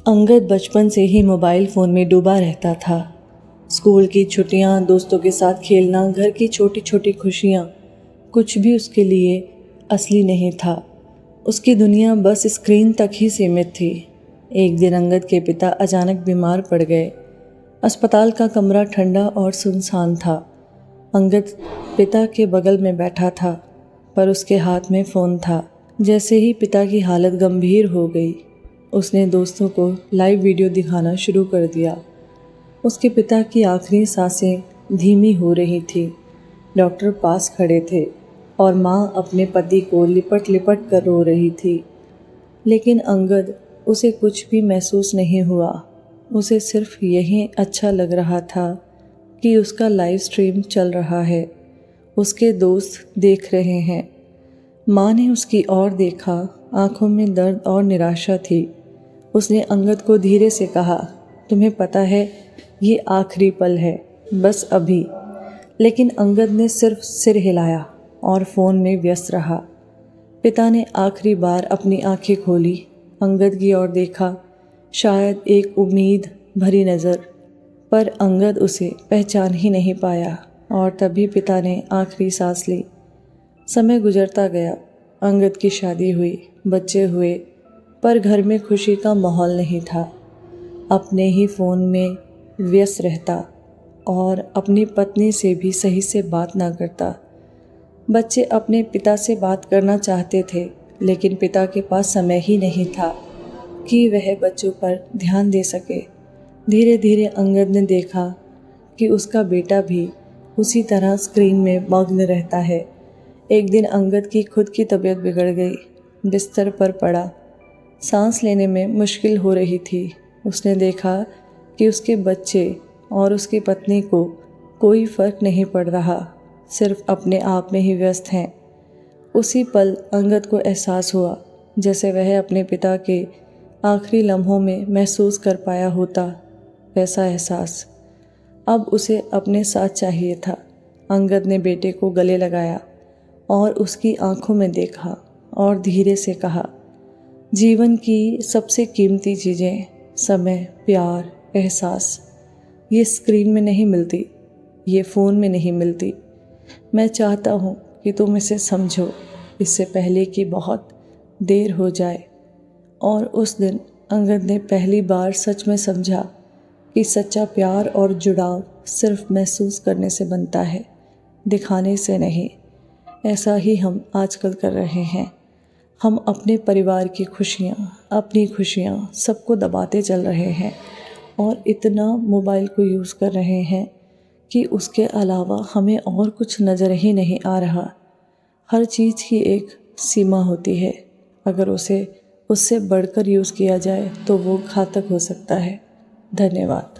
अंगद बचपन से ही mobile phone में डूबा रहता था। स्कूल की छुट्टियां, दोस्तों के साथ खेलना, घर की छोटी छोटी खुशियां, कुछ भी उसके लिए असली नहीं था। उसकी दुनिया बस स्क्रीन तक ही सीमित थी। एक दिन अंगद के पिता अचानक बीमार पड़ गए। अस्पताल का कमरा ठंडा और सुनसान था। अंगद पिता के बगल में बैठा था, पर उसके हाथ में फ़ोन था। जैसे ही पिता की हालत गंभीर हो गई, उसने दोस्तों को लाइव वीडियो दिखाना शुरू कर दिया। उसके पिता की आखिरी सांसें धीमी हो रही थी। डॉक्टर पास खड़े थे और माँ अपने पति को लिपट लिपट कर रो रही थी। लेकिन अंगद, उसे कुछ भी महसूस नहीं हुआ। उसे सिर्फ यही अच्छा लग रहा था कि उसका लाइव स्ट्रीम चल रहा है, उसके दोस्त देख रहे हैं। माँ ने उसकी ओर देखा, आंखों में दर्द और निराशा थी। उसने अंगद को धीरे से कहा, तुम्हें पता है ये आखिरी पल है, बस अभी। लेकिन अंगद ने सिर्फ सिर हिलाया और फ़ोन में व्यस्त रहा। पिता ने आखिरी बार अपनी आंखें खोली, अंगद की ओर देखा, शायद एक उम्मीद भरी नज़र, पर अंगद उसे पहचान ही नहीं पाया। और तभी पिता ने आखिरी सांस ली। समय गुजरता गया, अंगद की शादी हुई, बच्चे हुए, पर घर में खुशी का माहौल नहीं था। अपने ही फ़ोन में व्यस्त रहता और अपनी पत्नी से भी सही से बात ना करता। बच्चे अपने पिता से बात करना चाहते थे, लेकिन पिता के पास समय ही नहीं था कि वह बच्चों पर ध्यान दे सके। धीरे धीरे अंगद ने देखा कि उसका बेटा भी उसी तरह स्क्रीन में मग्न रहता है। एक दिन अंगद की खुद की तबीयत बिगड़ गई। बिस्तर पर पड़ा, सांस लेने में मुश्किल हो रही थी। उसने देखा कि उसके बच्चे और उसकी पत्नी को कोई फ़र्क नहीं पड़ रहा, सिर्फ अपने आप में ही व्यस्त हैं। उसी पल अंगद को एहसास हुआ जैसे वह अपने पिता के आखिरी लम्हों में महसूस कर पाया होता, वैसा एहसास अब उसे अपने साथ चाहिए था। अंगद ने बेटे को गले लगाया और उसकी आंखों में देखा और धीरे से कहा, जीवन की सबसे कीमती चीज़ें, समय, प्यार, एहसास, ये स्क्रीन में नहीं मिलती, ये फ़ोन में नहीं मिलती। मैं चाहता हूँ कि तुम इसे समझो, इससे पहले कि बहुत देर हो जाए। और उस दिन अंगद ने पहली बार सच में समझा कि सच्चा प्यार और जुड़ाव सिर्फ महसूस करने से बनता है, दिखाने से नहीं। ऐसा ही हम आजकल कर रहे हैं। हम अपने परिवार की खुशियाँ, अपनी खुशियाँ सबको दबाते चल रहे हैं और इतना मोबाइल को यूज़ कर रहे हैं कि उसके अलावा हमें और कुछ नज़र ही नहीं आ रहा। हर चीज़ की एक सीमा होती है, अगर उसे उससे बढ़कर यूज़ किया जाए तो वो घातक हो सकता है। धन्यवाद।